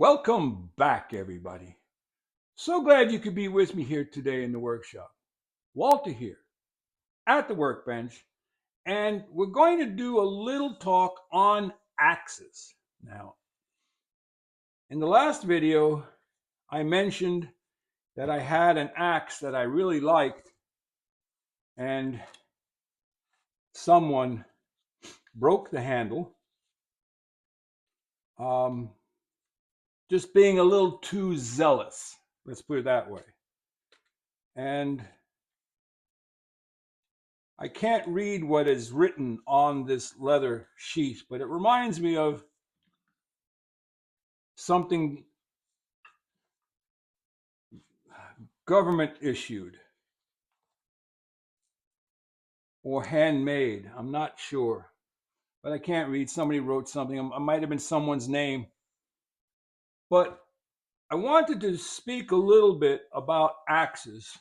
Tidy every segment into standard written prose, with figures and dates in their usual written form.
Welcome back, everybody. So glad you could be with me here today in the workshop. Walter here at the workbench, and we're going to do a little talk on axes. Now, in the last video, I mentioned that I had an axe that I really liked, and someone broke the handle, just being a little too zealous. Let's put it that way. And I can't read what is written on this leather sheath, but it reminds me of something government issued or handmade. I'm not sure, but I can't read. Somebody wrote something. It might have been someone's name. But I wanted to speak a little bit about axes.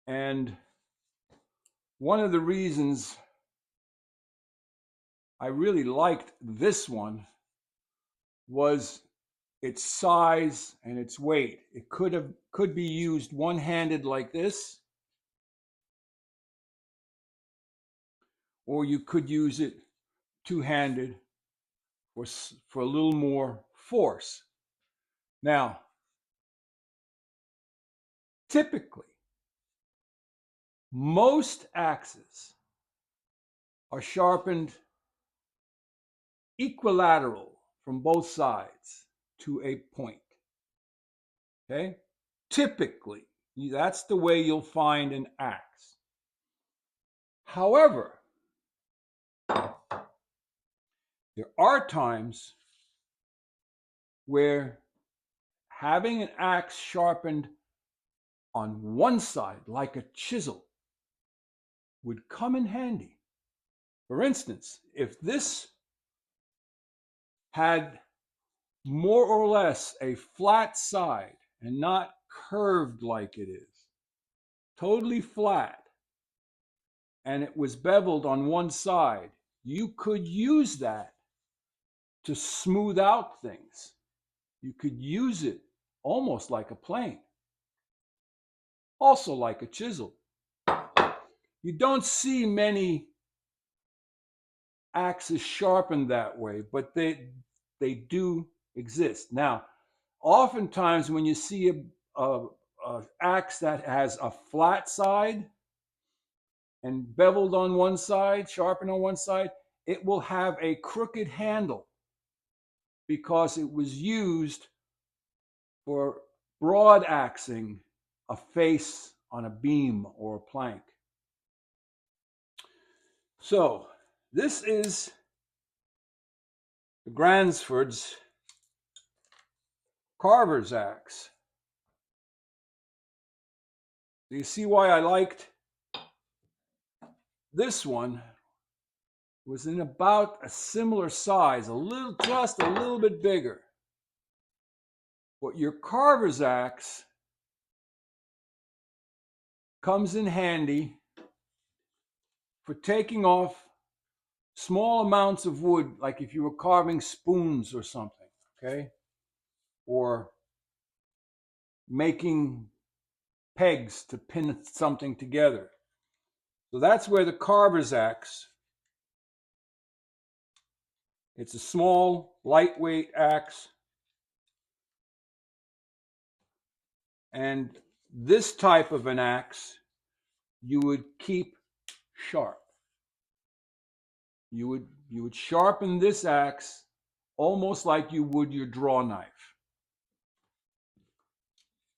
And one of the reasons I really liked this one was its size and its weight. It could be used one-handed like this, or you could use it two-handed for a little more force. Now, typically, most axes are sharpened equilateral from both sides to a point. Okay? Typically, that's the way you'll find an axe. However, there are times where having an axe sharpened on one side, like a chisel, would come in handy. For instance, if this had more or less a flat side and not curved like it is, totally flat, and it was beveled on one side, you could use that to smooth out things. You could use it almost like a plane, also like a chisel. You don't see many axes sharpened that way, but they do exist. Now, oftentimes when you see a axe that has a flat side and beveled on one side, sharpened on one side, it will have a crooked handle because it was used for broad axing a face on a beam or a plank. So this is the Gränsfors carver's axe. Do you see why I liked this one? It was in about a similar size, just a little bit bigger. But your carver's axe comes in handy for taking off small amounts of wood, like if you were carving spoons or something, okay? Or making pegs to pin something together. So that's where the carver's axe, it's a small, lightweight axe. And this type of an axe, you would keep sharp. You would sharpen this axe almost like you would your draw knife.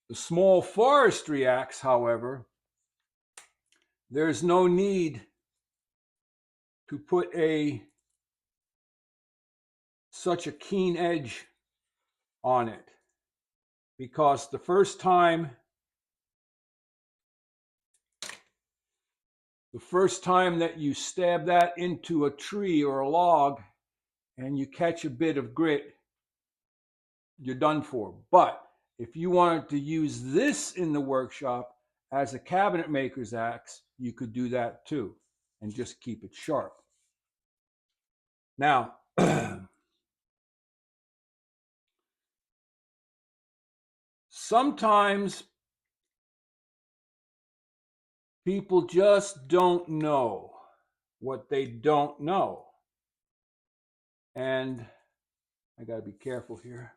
The small forestry axe, however, there's no need to put such a keen edge on it, because the first time that you stab that into a tree or a log and you catch a bit of grit, you're done for. But if you wanted to use this in the workshop as a cabinet maker's axe, you could do that too and just keep it sharp. Now, sometimes people just don't know what they don't know. And I got to be careful here.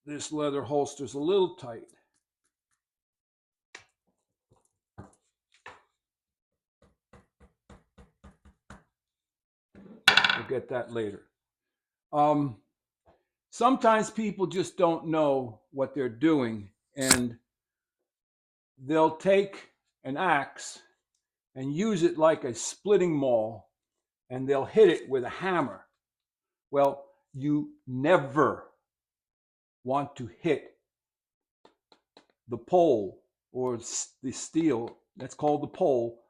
This leather holster's a little tight. We'll get that later. Sometimes people just don't know what they're doing, and they'll take an axe and use it like a splitting maul, and they'll hit it with a hammer. Well, you never want to hit the pole or the steel, that's called the pole,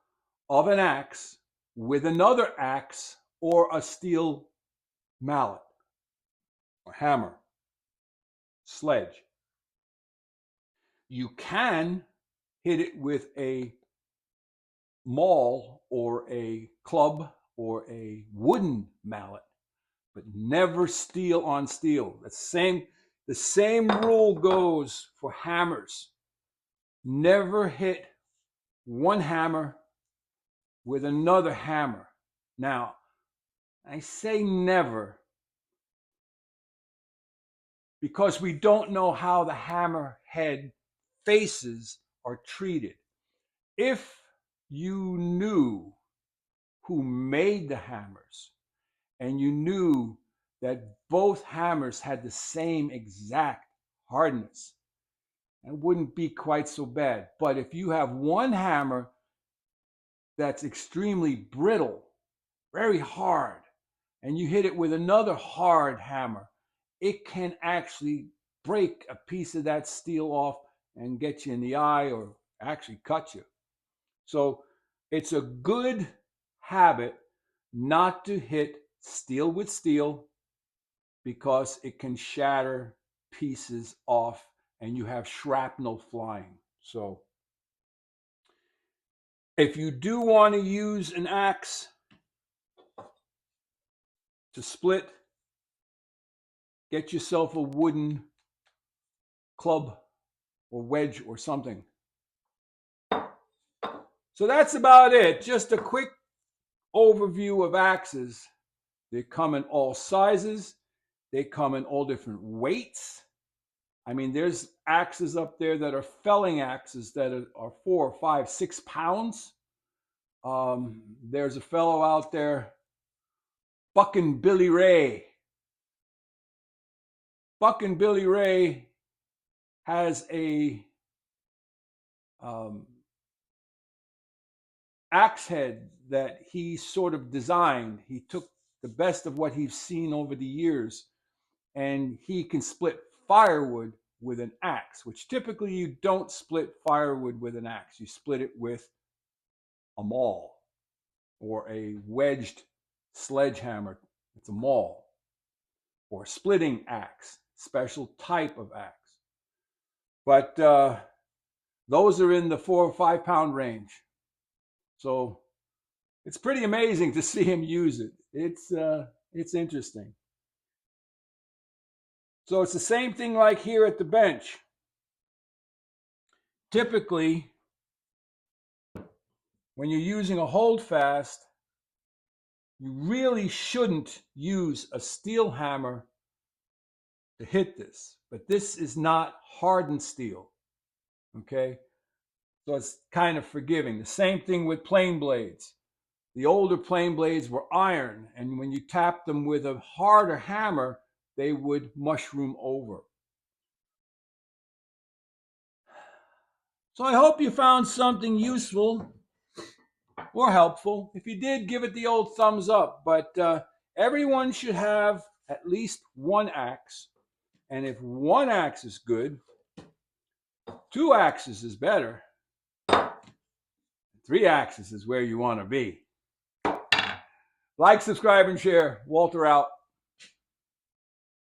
of an axe with another axe or a steel mallet or hammer, sledge. You can hit it with a maul or a club or a wooden mallet, but never steel on steel. The same rule goes for hammers. Never hit one hammer with another hammer. Now, I say never because we don't know how the hammer head faces are treated. If you knew who made the hammers and you knew that both hammers had the same exact hardness, it wouldn't be quite so bad. But if you have one hammer that's extremely brittle, very hard, and you hit it with another hard hammer, it can actually break a piece of that steel off and get you in the eye or actually cut you. So it's a good habit not to hit steel with steel because it can shatter pieces off and you have shrapnel flying. So if you do want to use an axe to split, get yourself a wooden club or wedge or something. So that's about it. Just a quick overview of axes. They come in all sizes. They come in all different weights. I mean, there's axes up there that are felling axes that are 4 or 5, 6 pounds. There's a fellow out there, Buckin' Billy Ray. Buckin' Billy Ray has a axe head that he sort of designed. He took the best of what he's seen over the years, and he can split firewood with an axe, which typically you don't split firewood with an axe. You split it with a maul or a wedged sledgehammer. It's a maul or a splitting axe, special type of axe. But those are in the 4 or 5 pound range. So it's pretty amazing to see him use it. It's interesting. So it's the same thing like here at the bench. Typically, when you're using a holdfast, you really shouldn't use a steel hammer to hit this. But this is not hardened steel, okay? So it's kind of forgiving. The same thing with plane blades. The older plane blades were iron, and when you tapped them with a harder hammer, they would mushroom over. So I hope you found something useful or helpful. If you did, give it the old thumbs up. But everyone should have at least one axe. And if one axe is good, 2 axes is better. 3 axes is where you want to be. Like, subscribe, and share. Walter out.